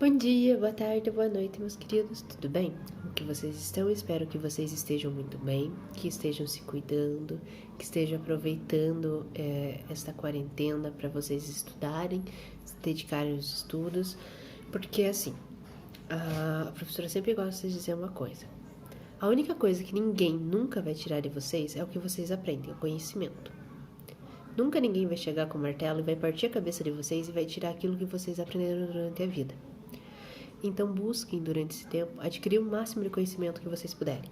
Bom dia, boa tarde, boa noite, meus queridos, tudo bem? Como que vocês estão? Espero que vocês estejam muito bem, que estejam se cuidando, que estejam aproveitando esta quarentena para vocês estudarem, se dedicarem aos estudos, porque assim, a professora sempre gosta de dizer uma coisa. A única coisa que ninguém nunca vai tirar de vocês é o que vocês aprendem, o conhecimento. Nunca ninguém vai chegar com o martelo e vai partir a cabeça de vocês e vai tirar aquilo que vocês aprenderam durante a vida. Então busquem durante esse tempo adquirir o máximo de conhecimento que vocês puderem.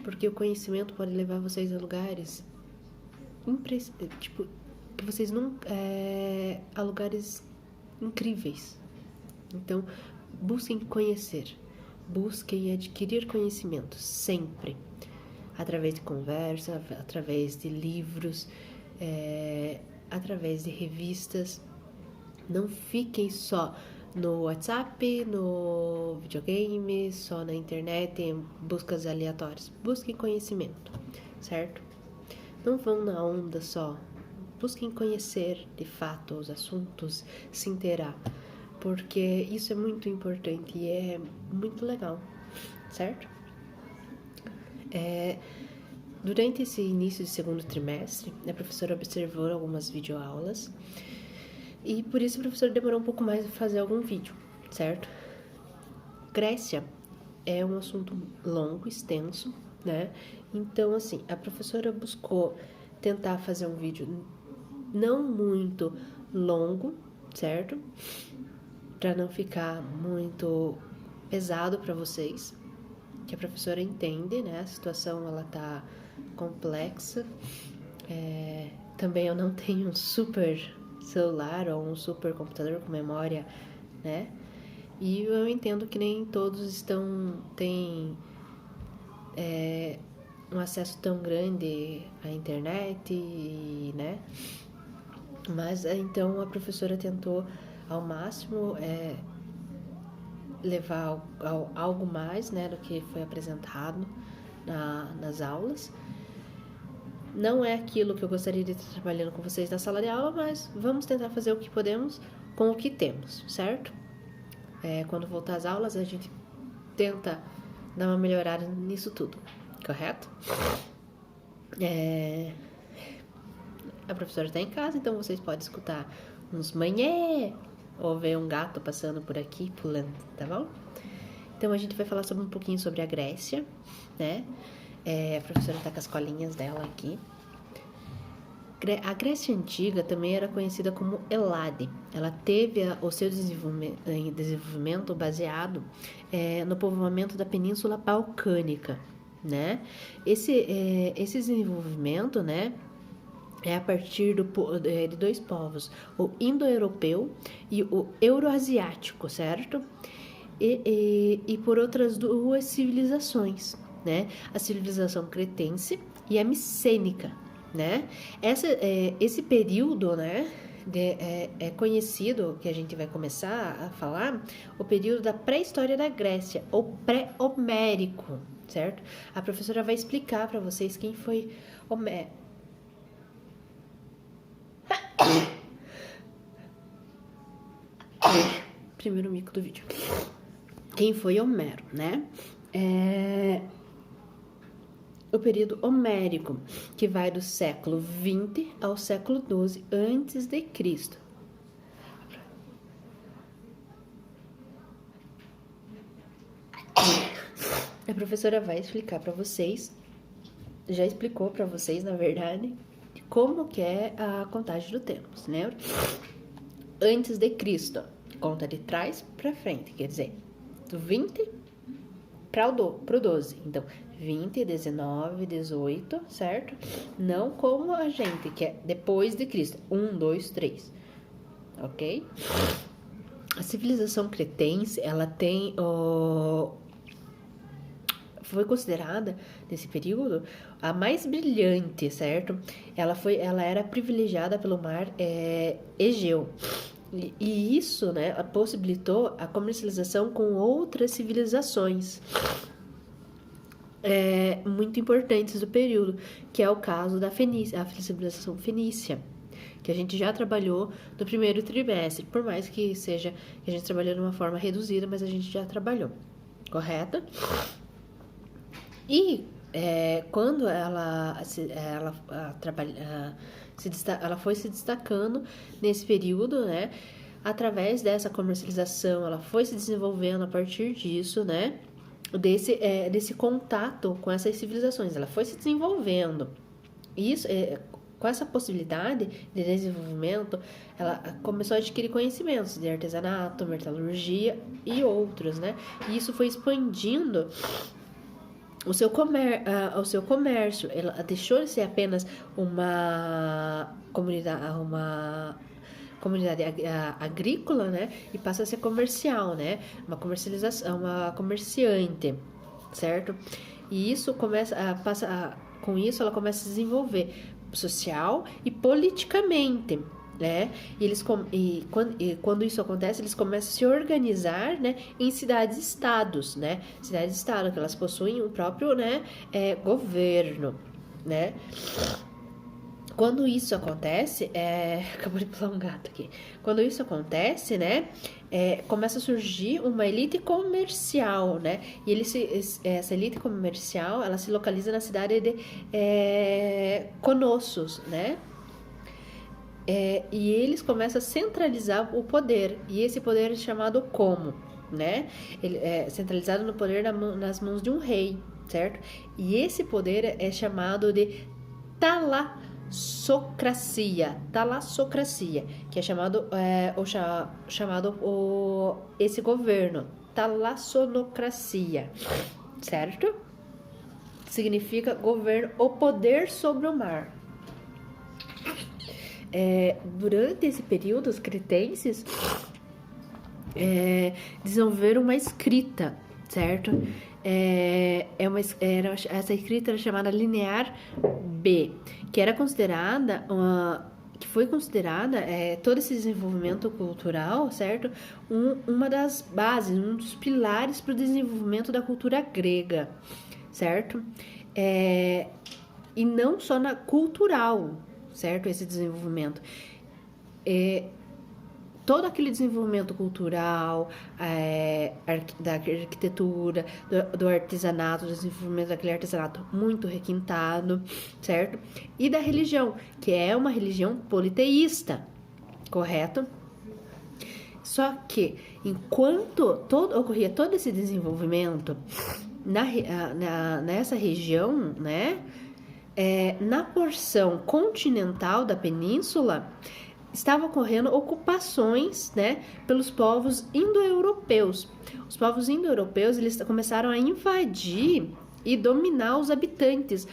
Porque o conhecimento pode levar vocês a lugares que vocês não a lugares incríveis. Então busquem conhecer, busquem adquirir conhecimento sempre, através de conversa, através de livros, através de revistas. Não fiquem só no WhatsApp, no videogame, só na internet, em buscas aleatórias. Busquem conhecimento, certo? Não vão na onda só. Busquem conhecer de fato os assuntos, se inteirar, porque isso é muito importante e é muito legal, certo? Durante esse início de segundo trimestre, a professora observou algumas videoaulas e por isso a professora demorou um pouco mais para fazer algum vídeo, certo? Grécia é um assunto longo, extenso, né? Então, assim, a professora buscou tentar fazer um vídeo não muito longo, certo? Para não ficar muito pesado para vocês, que a professora entende, né? A situação, ela tá complexa. Também eu não tenho um super celular ou um super computador com memória, né? E eu entendo que nem todos têm um acesso tão grande à internet, né? Mas então a professora tentou ao máximo levar algo mais, né, do que foi apresentado nas aulas. Não é aquilo que eu gostaria de estar trabalhando com vocês na sala de aula, mas vamos tentar fazer o que podemos com o que temos, certo? Quando voltar às aulas, a gente tenta dar uma melhorada nisso tudo, correto? A professora está em casa, então vocês podem escutar uns manhê ou ver um gato passando por aqui, pulando, tá bom? Então a gente vai falar um pouquinho sobre a Grécia, né? A professora tá com as colinhas dela aqui. A Grécia Antiga também era conhecida como Elade. Ela teve o seu desenvolvimento baseado no povoamento da Península Balcânica, né? Esse desenvolvimento, né, é a partir de dois povos, o indo-europeu e o euroasiático, certo? E por outras duas civilizações, né? A civilização cretense e a micênica, né? Esse período, né, é conhecido, que a gente vai começar a falar, o período da pré-história da Grécia, ou pré-homérico, certo? A professora vai explicar para vocês quem foi Homero. Primeiro mico do vídeo. Quem foi Homero, né? O período homérico, que vai do século 20 ao século 12 antes de Cristo. A professora vai explicar para vocês, já explicou para vocês, na verdade, como que é a contagem do tempo, né? Antes de Cristo, conta de trás para frente, quer dizer, do 20 para o 12. Então, 20, 19, 18, certo? Não como a gente, que é depois de Cristo. 1, 2, 3. Ok? A civilização cretense, ela tem foi considerada, nesse período, a mais brilhante, certo? Ela era privilegiada pelo mar Egeu. E isso, né, possibilitou a comercialização com outras civilizações muito importantes do período, que é o caso da Fenícia, a civilização fenícia, que a gente já trabalhou no primeiro trimestre, por mais que a gente trabalhou de uma forma reduzida, mas a gente já trabalhou, correto? E quando ela foi se destacando nesse período, né? Através dessa comercialização, ela foi se desenvolvendo a partir disso, né? Desse contato com essas civilizações, ela foi se desenvolvendo. Isso, com essa possibilidade de desenvolvimento, ela começou a adquirir conhecimentos de artesanato, metalurgia e outros, né? E isso foi expandindo o seu comércio. Ela deixou de ser apenas uma comunidade agrícola, né? E passa a ser comercial, né? Uma comercialização, uma comerciante, certo? E isso com isso ela começa a se desenvolver social e politicamente, né? E quando isso acontece, eles começam a se organizar, né, em cidades-estados, né? Cidades-estado, que elas possuem um próprio, né, governo, né? Quando isso acontece, acabou de pular um gato aqui. Quando isso acontece, né, começa a surgir uma elite comercial, né? E essa elite comercial, ela se localiza na cidade de Conossos, né? E eles começam a centralizar o poder. E esse poder é chamado como, né? Ele é centralizado no poder nas mãos de um rei, certo? E esse poder é chamado de talassocracia, que é chamado esse governo, talassocracia, certo? Significa governo, o poder sobre o mar. Durante esse período, os cretenses desenvolveram uma escrita, certo? Essa escrita era chamada linear B, que foi considerada todo esse desenvolvimento cultural, certo? Uma das bases, um dos pilares para o desenvolvimento da cultura grega, certo? E não só na cultural, certo? Esse desenvolvimento. Todo aquele desenvolvimento cultural, da arquitetura, do artesanato, do desenvolvimento daquele artesanato muito requintado, certo? E da religião, que é uma religião politeísta, correto? Só que, enquanto ocorria todo esse desenvolvimento nessa região, né? Na porção continental da península, estavam ocorrendo ocupações, né, pelos povos indo-europeus. Os povos indo-europeus, eles começaram a invadir e dominar os habitantes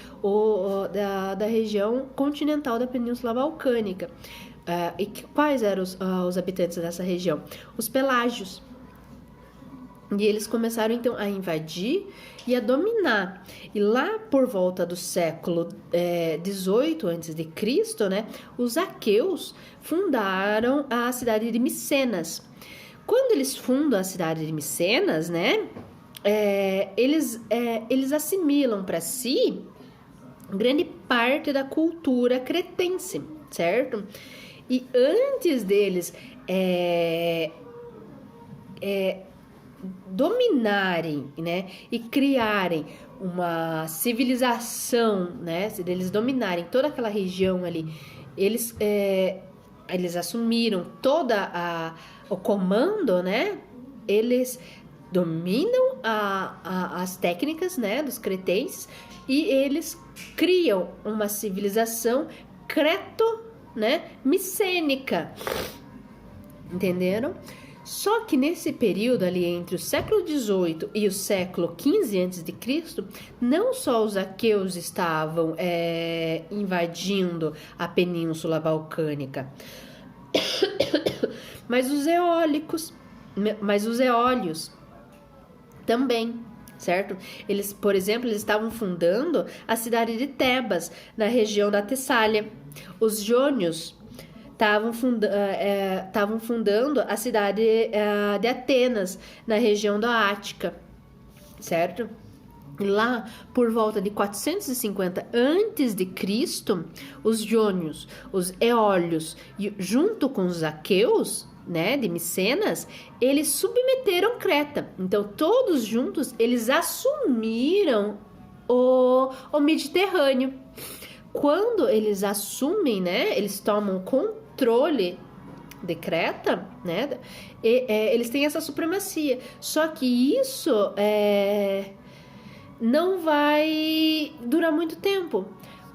da região continental da Península Balcânica. E quais eram os habitantes dessa região? Os pelágios. E eles começaram, então, a invadir e a dominar. E lá por volta do século 18 a.C., né, os aqueus fundaram a cidade de Micenas. Quando eles fundam a cidade de Micenas, né, eles assimilam para si grande parte da cultura cretense, certo? E antes deles dominarem, né, e criarem uma civilização, né, se eles dominarem toda aquela região ali, eles assumiram o comando, né, eles dominam as técnicas, né, dos cretenses, e eles criam uma civilização micênica, entenderam? Só que nesse período ali entre o século XVIII e o século XV a.C., não só os aqueus estavam invadindo a Península Balcânica, mas os eólios também, certo? Eles, por exemplo, eles estavam fundando a cidade de Tebas, na região da Tessália. Os jônios estavam fundando a cidade de Atenas, na região da Ática, certo? Lá, por volta de 450 a.C., os jônios, os eólios, junto com os aqueus, né, de Micenas, eles submeteram Creta. Então, todos juntos, eles assumiram o Mediterrâneo. Quando eles assumem, né, eles tomam controle de Creta, né, eles têm essa supremacia. Só que isso não vai durar muito tempo,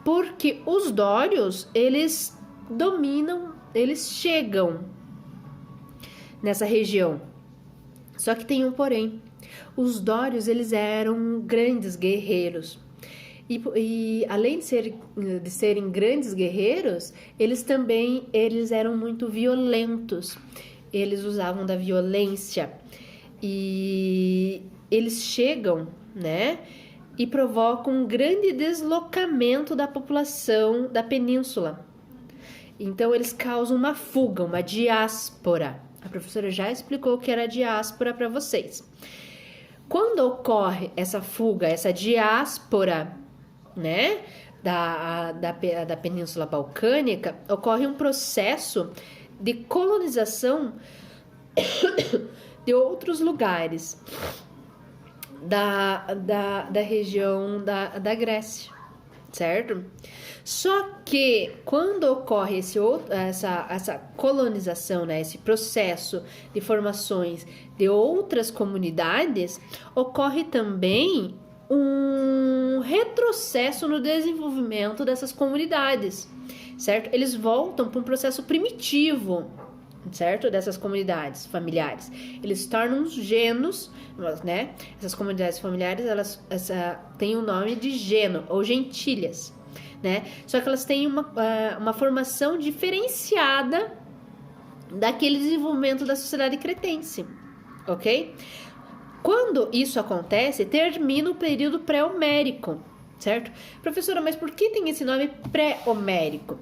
porque os dórios, eles dominam, eles chegam nessa região. Só que tem um porém. Os dórios, eles eram grandes guerreiros. E além de serem grandes guerreiros, eles eram muito violentos. Eles usavam da violência. E eles chegam, né, e provocam um grande deslocamento da população da península. Então, eles causam uma fuga, uma diáspora. A professora já explicou o que era diáspora para vocês. Quando ocorre essa fuga, essa diáspora, né, da Península Balcânica, ocorre um processo de colonização de outros lugares da região da Grécia, certo? Só que quando ocorre essa colonização, né, esse processo de formações de outras comunidades, ocorre também um retrocesso no desenvolvimento dessas comunidades, certo? Eles voltam para um processo primitivo, certo? Dessas comunidades familiares. Eles se tornam uns genos, né? Essas comunidades familiares, elas têm o nome de geno ou gentilhas, né? Só que elas têm uma formação diferenciada daquele desenvolvimento da sociedade cretense, ok? Quando isso acontece, termina o período pré-homérico, certo? Professora, mas por que tem esse nome pré-homérico?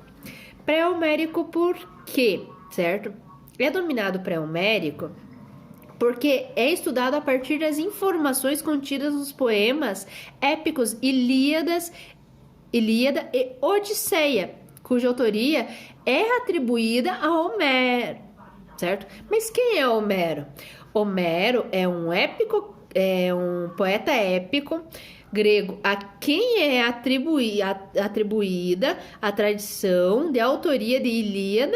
Pré-homérico por quê, certo? É denominado pré-homérico porque é estudado a partir das informações contidas nos poemas épicos Ilíada e Odisseia, cuja autoria é atribuída a Homero, certo? Mas quem é Homero? Homero é um poeta épico grego a quem é atribuída a tradição de autoria de Ilíada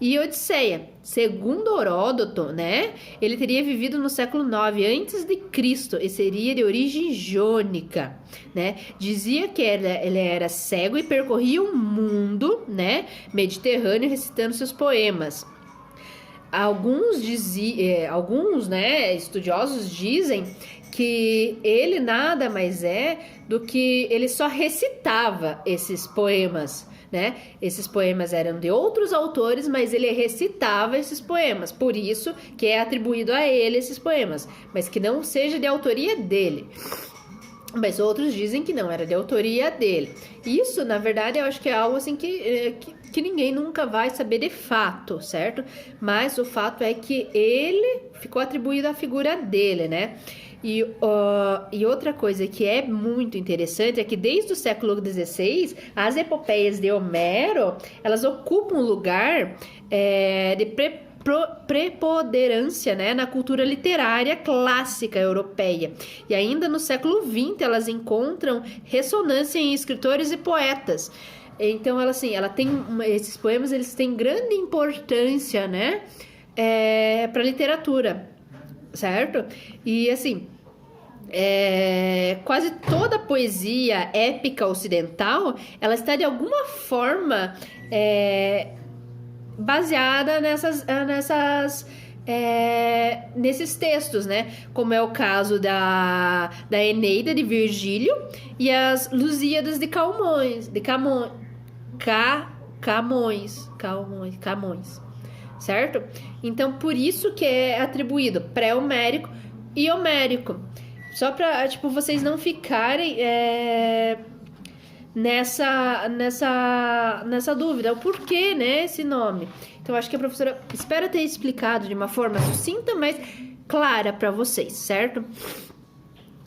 e Odisseia. Segundo Heródoto, né, ele teria vivido no século IX a.C. e seria de origem jônica, né? Dizia que ele era cego e percorria o mundo, né, mediterrâneo recitando seus poemas. Alguns estudiosos dizem que ele nada mais é do que ele só recitava esses poemas, né? Esses poemas eram de outros autores, mas ele recitava esses poemas, por isso que é atribuído a ele esses poemas, mas que não seja de autoria dele. Mas outros dizem que não era de autoria dele. Isso, na verdade, eu acho que é algo assim que ninguém nunca vai saber de fato, certo? Mas o fato é que ele ficou atribuído à figura dele, né? E outra coisa que é muito interessante é que desde o século XVI, as epopeias de Homero, elas ocupam um lugar de preponderância, né, na cultura literária clássica europeia. E ainda no século XX, elas encontram ressonância em escritores e poetas. Então, esses poemas, eles têm grande importância, né, para a literatura, certo? E, assim, quase toda a poesia épica ocidental, ela está de alguma forma baseada nesses textos, né? Como é o caso da Eneida de Virgílio e as Lusíadas de Camões, certo? Então, por isso que é atribuído pré-homérico e homérico. Só para, vocês não ficarem nessa dúvida, o porquê, né, esse nome. Então, acho que a professora espera ter explicado de uma forma sucinta, mas clara para vocês, certo?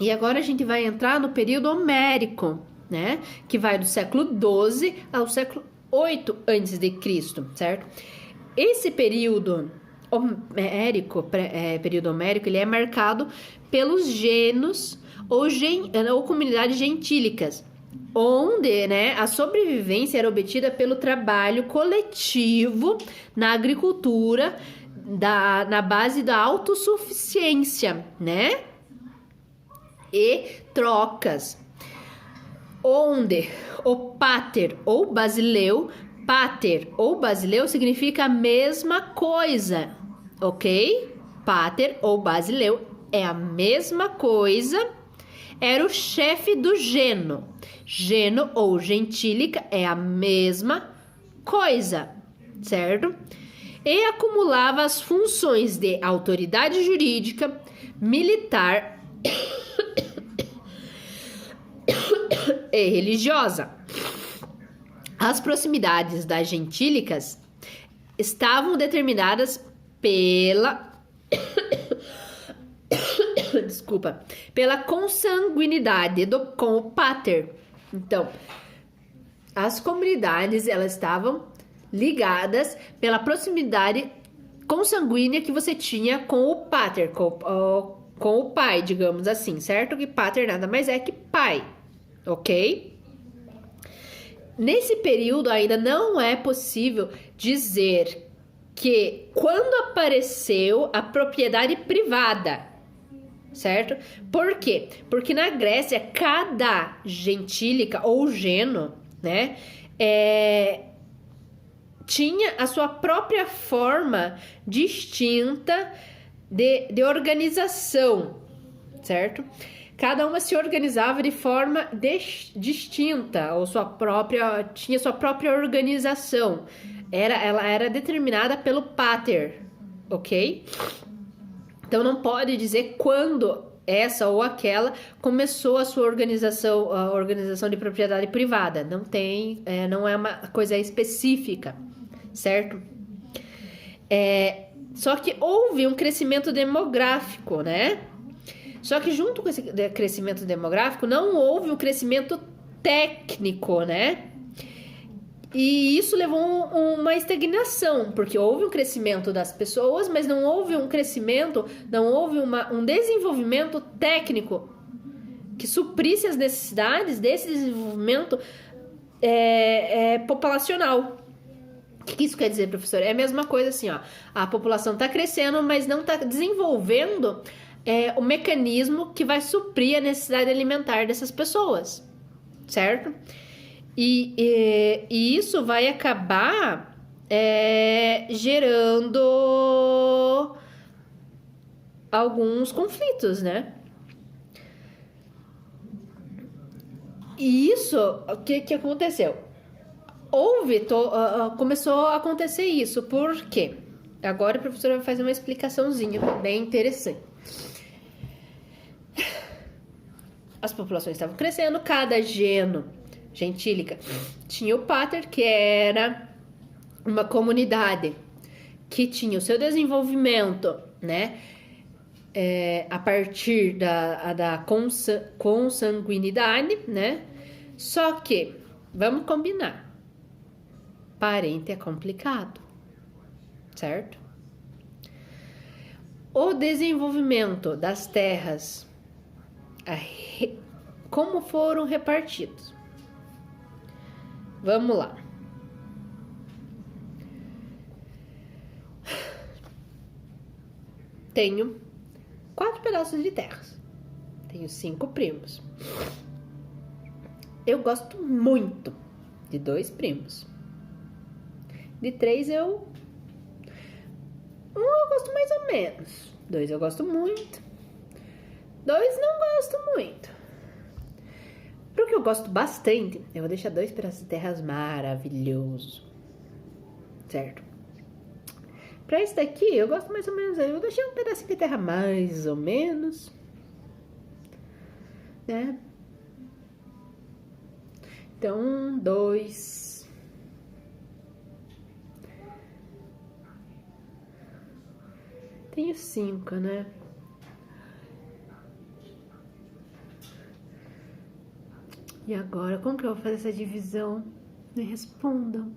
E agora a gente vai entrar no período homérico, né? Que vai do século XII ao século VIII a.C., certo? Esse período homérico, ele é marcado pelos genos ou comunidades gentílicas, onde, né, a sobrevivência era obtida pelo trabalho coletivo na agricultura, na base da autossuficiência, né? E trocas, onde o pater ou basileu significa a mesma coisa, ok? Pater ou basileu é a mesma coisa, era o chefe do geno. Geno ou gentílica é a mesma coisa, certo? E acumulava as funções de autoridade jurídica, militar e religiosa. As proximidades das gentílicas estavam determinadas pela consanguinidade com o pater. Então, as comunidades, elas estavam ligadas pela proximidade consanguínea que você tinha com o pater, com o pai, digamos assim, certo? Que pater nada mais é que pai, ok? Nesse período ainda não é possível dizer que quando apareceu a propriedade privada, certo? Por quê? Porque na Grécia, cada gentílica ou geno, né, tinha a sua própria forma distinta de organização, certo? Cada uma se organizava de forma distinta, ou tinha sua própria organização. Ela era determinada pelo pater, ok? Então não pode dizer quando essa ou aquela começou a sua organização, a organização de propriedade privada. Não tem, não é uma coisa específica, certo? Só que houve um crescimento demográfico, né? Só que junto com esse crescimento demográfico não houve um crescimento técnico, né? E isso levou uma estagnação, porque houve um crescimento das pessoas, mas não houve um crescimento, não houve um desenvolvimento técnico que suprisse as necessidades desse desenvolvimento populacional. O que isso quer dizer, professor? É a mesma coisa assim, ó. A população está crescendo, mas não está desenvolvendo o mecanismo que vai suprir a necessidade alimentar dessas pessoas, certo? E isso vai acabar gerando alguns conflitos, né? E isso, o que aconteceu? Começou a acontecer isso, por quê? Agora a professora vai fazer uma explicaçãozinha bem interessante. As populações estavam crescendo, cada geno gentílica tinha o pater, que era uma comunidade que tinha o seu desenvolvimento, né? A partir da consanguinidade, né? Só que, vamos combinar, parente é complicado, certo? O desenvolvimento das terras, como foram repartidos? Vamos lá. Tenho 4 pedaços de terras. Tenho 5 primos. Eu gosto muito de 2 primos. De 3 eu gosto mais ou menos. 2 eu gosto muito. 2 não gosto muito. Porque eu gosto bastante, eu vou deixar 2 pedaços de terras maravilhosos, certo? Pra esse daqui, eu gosto mais ou menos, eu vou deixar um pedacinho de terra mais ou menos, né? Então, 2. Tenho 5, né? E agora, como que eu vou fazer essa divisão? Me respondam.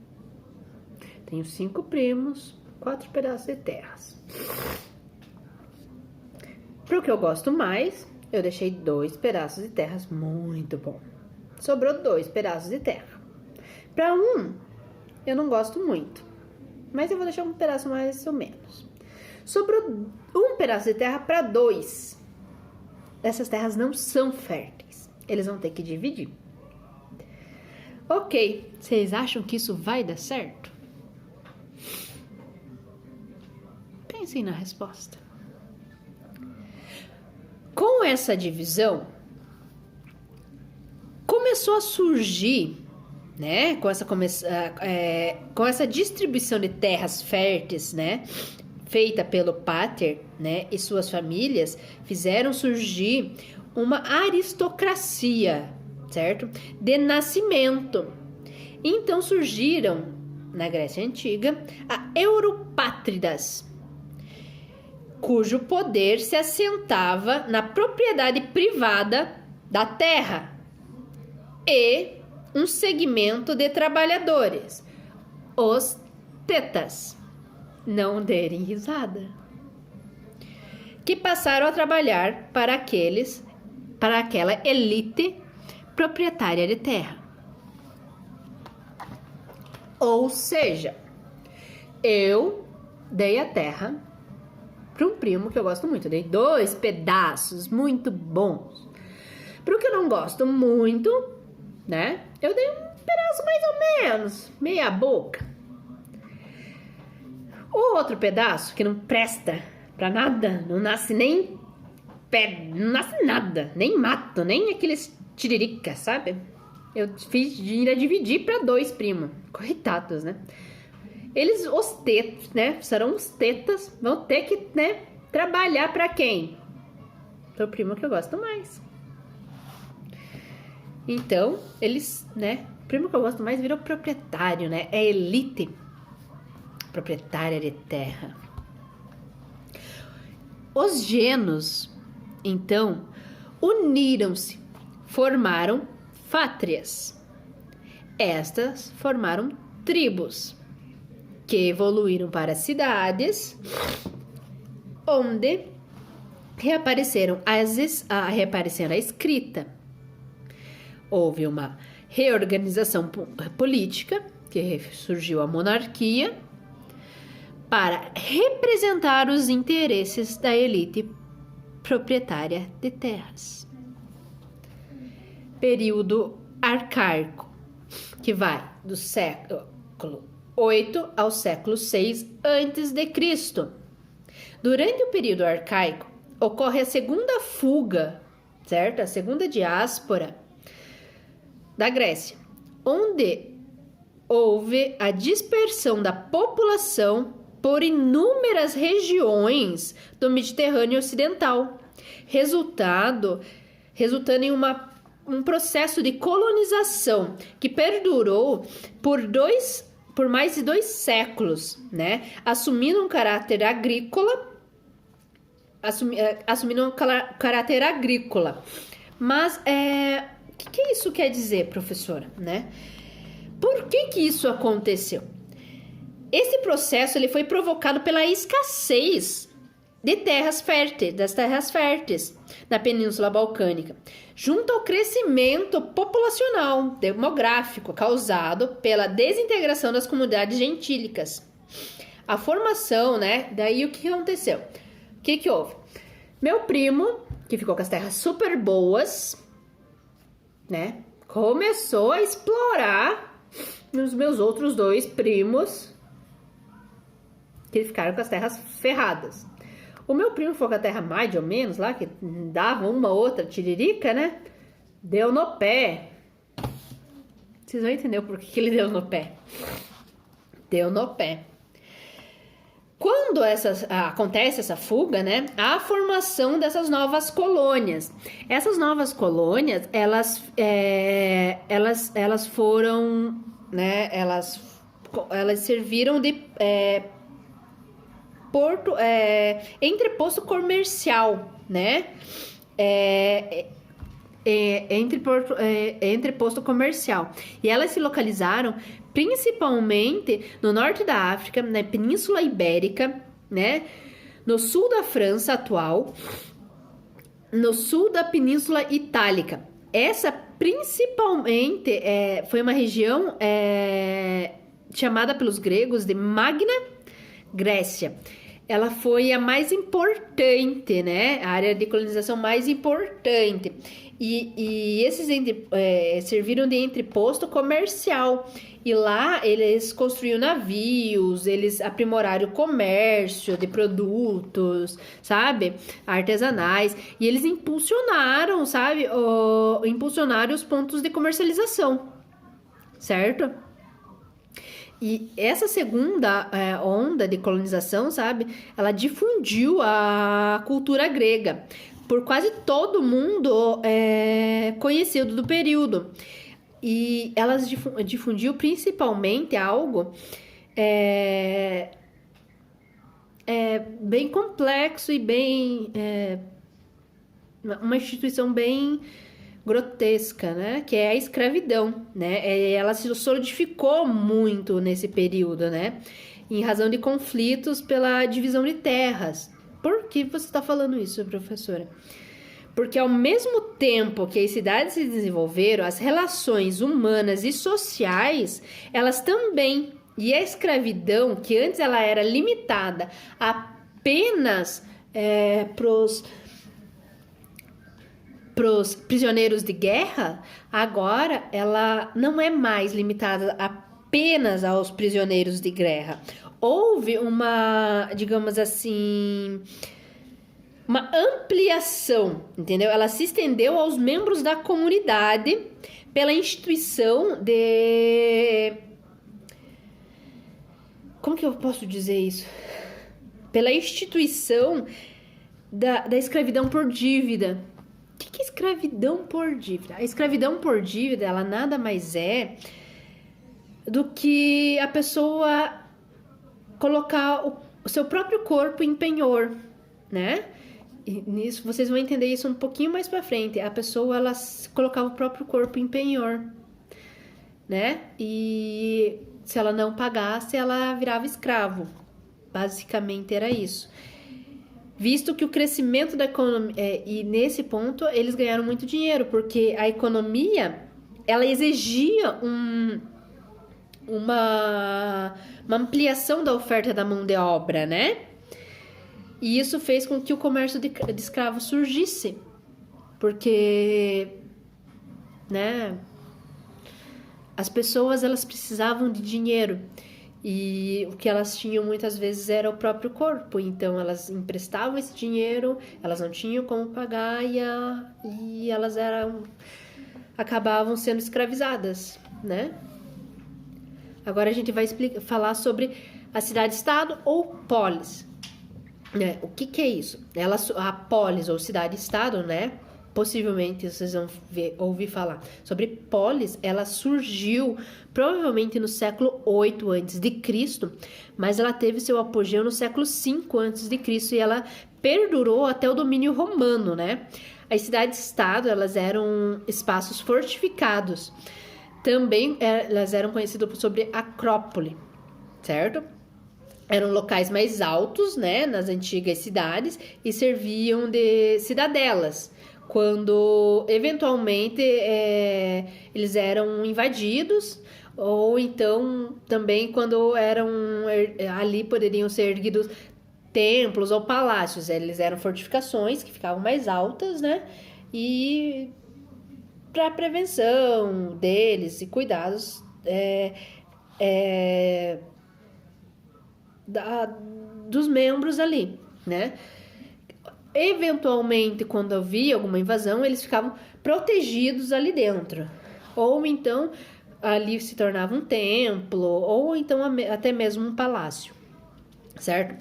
Tenho 5 primos, 4 pedaços de terras. Para o que eu gosto mais, eu deixei 2 pedaços de terras muito bom. Sobrou 2 pedaços de terra. Para um, eu não gosto muito, mas eu vou deixar um pedaço mais ou menos. Sobrou um pedaço de terra para 2. Essas terras não são férteis. Eles vão ter que dividir. Ok, vocês acham que isso vai dar certo? Pensem na resposta. Com essa divisão, começou a surgir, né, com essa distribuição de terras férteis, né, feita pelo Pater, né, e suas famílias, fizeram surgir uma aristocracia, certo? De nascimento. Então surgiram, na Grécia Antiga, a Europátridas, cujo poder se assentava na propriedade privada da terra e um segmento de trabalhadores, os tetas, não derem risada, que passaram a trabalhar para aquela elite proprietária de terra. Ou seja, eu dei a terra para um primo que eu gosto muito, dei 2 pedaços muito bons. Para o que eu não gosto muito, né? Eu dei um pedaço mais ou menos, meia boca. O outro pedaço que não presta para nada, não nasce nem pé, não nasce nada, nem mato, nem aqueles tiririca, sabe? Eu fiz de dividir para 2 primos, coitados, né? Eles, os tetas, né? Serão os tetas, vão ter que, né? Trabalhar para quem? Para o primo que eu gosto mais. Então, eles, né? O primo que eu gosto mais virou proprietário, né? É elite proprietária de terra. Os genos, então, uniram-se, formaram fátrias. Estas formaram tribos, que evoluíram para cidades, onde reapareceram a escrita. Houve uma reorganização política, que surgiu a monarquia, para representar os interesses da elite proprietária de terras. Período arcaico, que vai do século 8 ao século 6 a.C. Durante o período arcaico, ocorre a segunda fuga, certo? A segunda diáspora da Grécia, onde houve a dispersão da população por inúmeras regiões do Mediterrâneo Ocidental, resultando em um processo de colonização que perdurou por mais de 2 séculos, né? Assumindo um caráter agrícola. Mas, o que isso quer dizer, professora, né? Por que isso aconteceu? Esse processo ele foi provocado pela escassez de das terras férteis na Península Balcânica, junto ao crescimento populacional demográfico causado pela desintegração das comunidades gentílicas. A formação, né? Daí o que aconteceu? O que houve? Meu primo, que ficou com as terras super boas, né? Começou a explorar os meus outros 2 primos, que ficaram com as terras ferradas. O meu primo ficou com a terra mais ou menos lá, que dava uma outra tiririca, né? Deu no pé. Vocês vão entender por que ele deu no pé. Deu no pé. Quando acontece essa fuga, né? Há a formação dessas novas colônias. Essas novas colônias, elas foram, né? Elas serviram de entreposto comercial, né? entreposto comercial. E elas se localizaram principalmente no norte da África, na Península Ibérica, né? No sul da França atual, no sul da Península Itálica. Essa principalmente foi uma região chamada pelos gregos de Magna Grécia. Ela foi a mais importante, né? A área de colonização mais importante. E esses serviram de entreposto comercial. E lá eles construíam navios, eles aprimoraram o comércio de produtos, sabe? Artesanais. E eles impulsionaram, sabe? Impulsionaram os pontos de comercialização, certo? E essa segunda onda de colonização, sabe? Ela difundiu a cultura grega por quase todo mundo conhecido do período. E elas difundiu principalmente algo bem complexo e bem... uma instituição bem grotesca, né? Que é a escravidão, né? Ela se solidificou muito nesse período, né? Em razão de conflitos pela divisão de terras. Por que você está falando isso, professora? Porque ao mesmo tempo que as cidades se desenvolveram, as relações humanas e sociais, elas também. E a escravidão, que antes ela era limitada apenas pros prisioneiros de guerra, agora ela não é mais limitada apenas aos prisioneiros de guerra. Houve uma, digamos assim, uma ampliação, entendeu? Ela se estendeu aos membros da comunidade pela instituição de... Como que eu posso dizer isso? Pela instituição da escravidão por dívida. O que é escravidão por dívida? A escravidão por dívida, ela nada mais é do que a pessoa colocar o seu próprio corpo em penhor, né? E nisso, vocês vão entender isso um pouquinho mais pra frente. A pessoa, ela colocava o próprio corpo em penhor, né? E se ela não pagasse, ela virava escravo. Basicamente era isso. Visto que o crescimento da economia... e nesse ponto, eles ganharam muito dinheiro, porque a economia, ela exigia uma ampliação da oferta da mão de obra, né? E isso fez com que o comércio de escravos surgisse. Porque, né? As pessoas, elas precisavam de dinheiro. E o que elas tinham muitas vezes era o próprio corpo. Então, elas emprestavam esse dinheiro, elas não tinham como pagar e elas acabavam sendo escravizadas, né? Agora a gente vai falar sobre a cidade-estado ou polis. O que é isso? A polis ou cidade-estado, né? Possivelmente vocês vão ouvir falar sobre polis. Ela surgiu provavelmente no século 8 a.C., mas ela teve seu apogeu no século 5 a.C. e ela perdurou até o domínio romano, né? As cidades-estado, elas eram espaços fortificados. Também elas eram conhecidas sobre acrópole, certo? Eram locais mais altos, né, nas antigas cidades e serviam de cidadelas, quando eventualmente eles eram invadidos, ou então também quando ali poderiam ser erguidos templos ou palácios. Eles eram fortificações que ficavam mais altas, né, e para prevenção deles e cuidados dos membros ali, né? Eventualmente, quando havia alguma invasão, eles ficavam protegidos ali dentro. Ou então, ali se tornava um templo, ou então até mesmo um palácio, certo?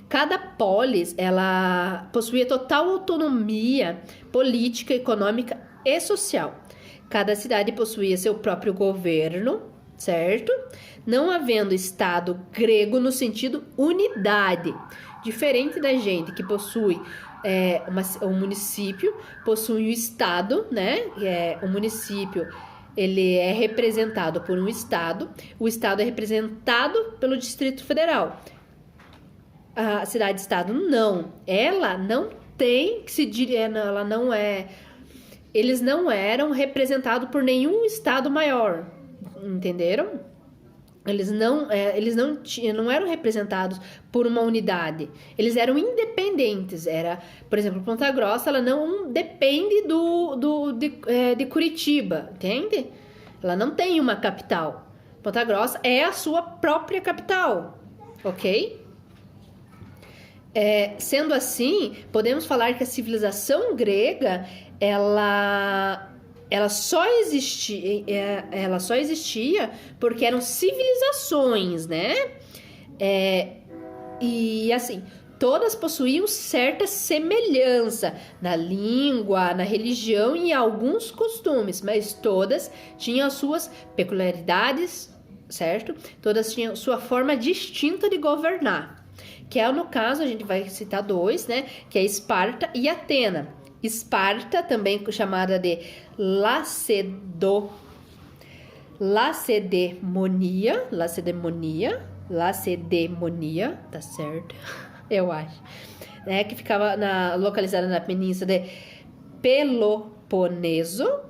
Cada polis, ela possuía total autonomia política, econômica e social. Cada cidade possuía seu próprio governo, certo? Não havendo Estado grego no sentido unidade. Diferente da gente que possui o município possui um estado, né? O município ele é representado por um estado, o estado é representado pelo Distrito Federal. A cidade-estado não, ela não tem que se ela não é, eles não eram representados por nenhum estado maior, entenderam? Eles não eram representados por uma unidade. Eles eram independentes. Por exemplo, Ponta Grossa, ela não depende de Curitiba, entende? Ela não tem uma capital. Ponta Grossa é a sua própria capital, ok? Sendo assim, podemos falar que a civilização grega, ela só existia porque eram civilizações, né? E assim, todas possuíam certa semelhança na língua, na religião e em alguns costumes, mas todas tinham as suas peculiaridades, certo? Todas tinham sua forma distinta de governar, que no caso, a gente vai citar dois, né? Que é Esparta e Atena. Esparta, também chamada de Lacedemonia, tá certo? Eu acho. Que ficava localizada na península de Peloponeso,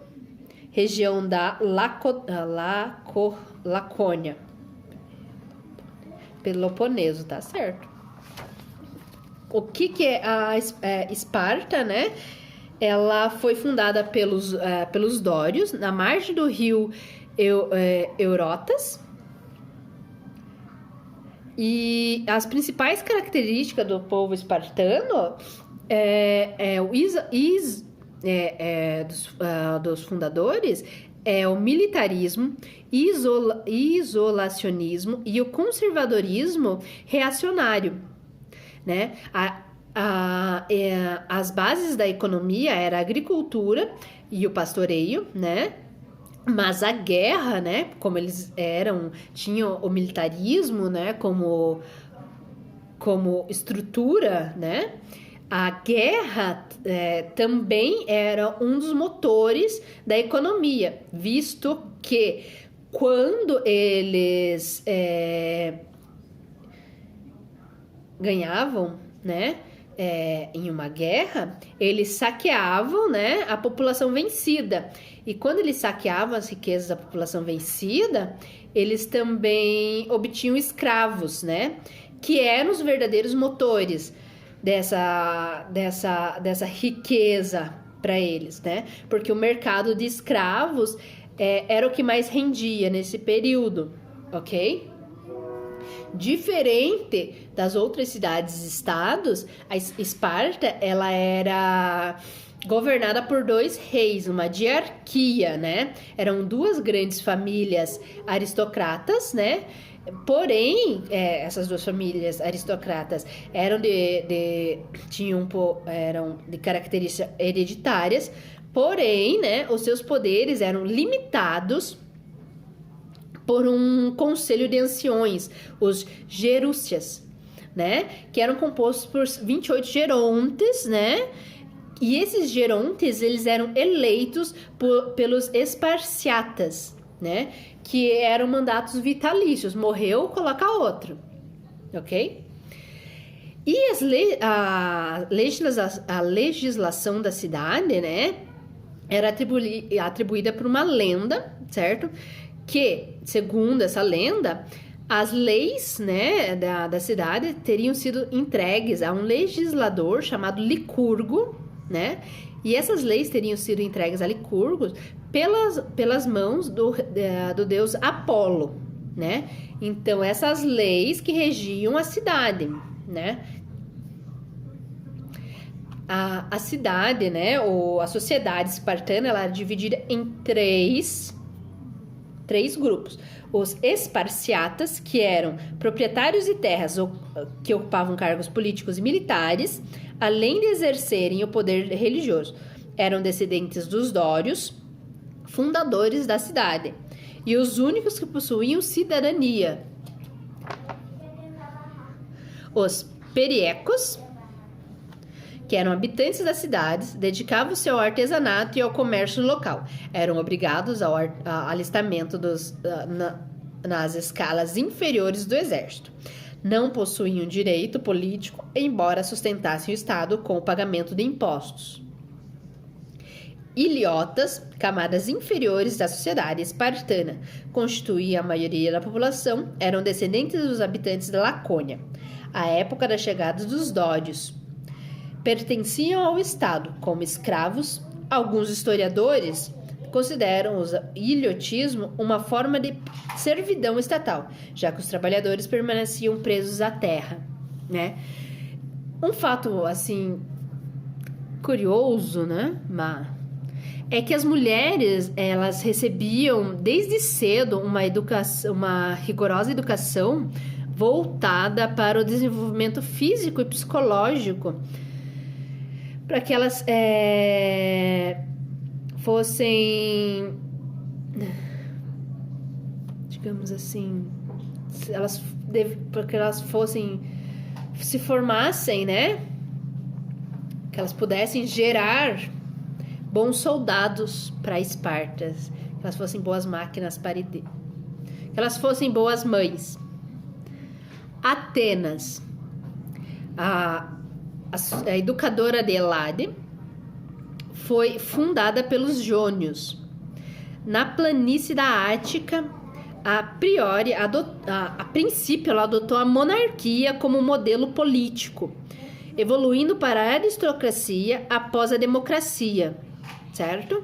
região da Lacônia. Peloponeso, tá certo? O que é a Esparta, né? Ela foi fundada pelos dórios, na margem do rio Eurotas. E as principais características do povo espartano dos fundadores é o militarismo, isolacionismo e o conservadorismo reacionário, né? As bases da economia era a agricultura e o pastoreio, né? Mas a guerra, né? Como eles tinham o militarismo, né? Como estrutura, né? A guerra também era um dos motores da economia, visto que quando eles ganhavam, né, em uma guerra, eles saqueavam, né, a população vencida. E quando eles saqueavam as riquezas da população vencida, eles também obtinham escravos, né, que eram os verdadeiros motores dessa riqueza para eles, né? Porque o mercado de escravos era o que mais rendia nesse período, ok? Diferente das outras cidades-estados, a Esparta, ela era governada por 2 reis, uma diarquia, né? Eram 2 grandes famílias aristocratas, né? Porém, essas 2 famílias aristocratas eram eram de características hereditárias, porém, né, os seus poderes eram limitados por um conselho de anciões, os gerúscias, né, que eram compostos por 28 gerontes, né, e esses gerontes, eles eram eleitos pelos esparciatas, né, que eram mandatos vitalícios, morreu, coloca outro, ok? E a legislação da cidade, né, era atribuída por uma lenda, certo? Que, segundo essa lenda, as leis, né, da cidade teriam sido entregues a um legislador chamado Licurgo, né? E essas leis teriam sido entregues a Licurgo pelas mãos do deus Apolo, né? Então, essas leis que regiam a cidade, né? A cidade, né? Ou a sociedade espartana, ela era dividida em três grupos. Os esparciatas, que eram proprietários de terras que ocupavam cargos políticos e militares, além de exercerem o poder religioso. Eram descendentes dos dórios, fundadores da cidade, e os únicos que possuíam cidadania. Os periecos, que eram habitantes das cidades, dedicavam-se ao artesanato e ao comércio local. Eram obrigados ao alistamento nas escalas inferiores do exército. Não possuíam direito político, embora sustentassem o Estado com o pagamento de impostos. Iliotas, camadas inferiores da sociedade espartana, constituíam a maioria da população, eram descendentes dos habitantes da Lacônia. À época da chegada dos dórios, pertenciam ao Estado como escravos. Alguns historiadores consideram o iliotismo uma forma de servidão estatal, já que os trabalhadores permaneciam presos à terra, né? Um fato, assim, curioso, né? É que as mulheres, elas recebiam desde cedo uma rigorosa educação voltada para o desenvolvimento físico e psicológico, para que elas fossem, digamos assim, para que elas se formassem, né? Que elas pudessem gerar bons soldados para Esparta, que elas fossem boas máquinas que elas fossem boas mães. Atenas, a educadora de Elade, foi fundada pelos jônios. Na planície da Ática, a princípio, ela adotou a monarquia como modelo político, evoluindo para a aristocracia após a democracia, certo?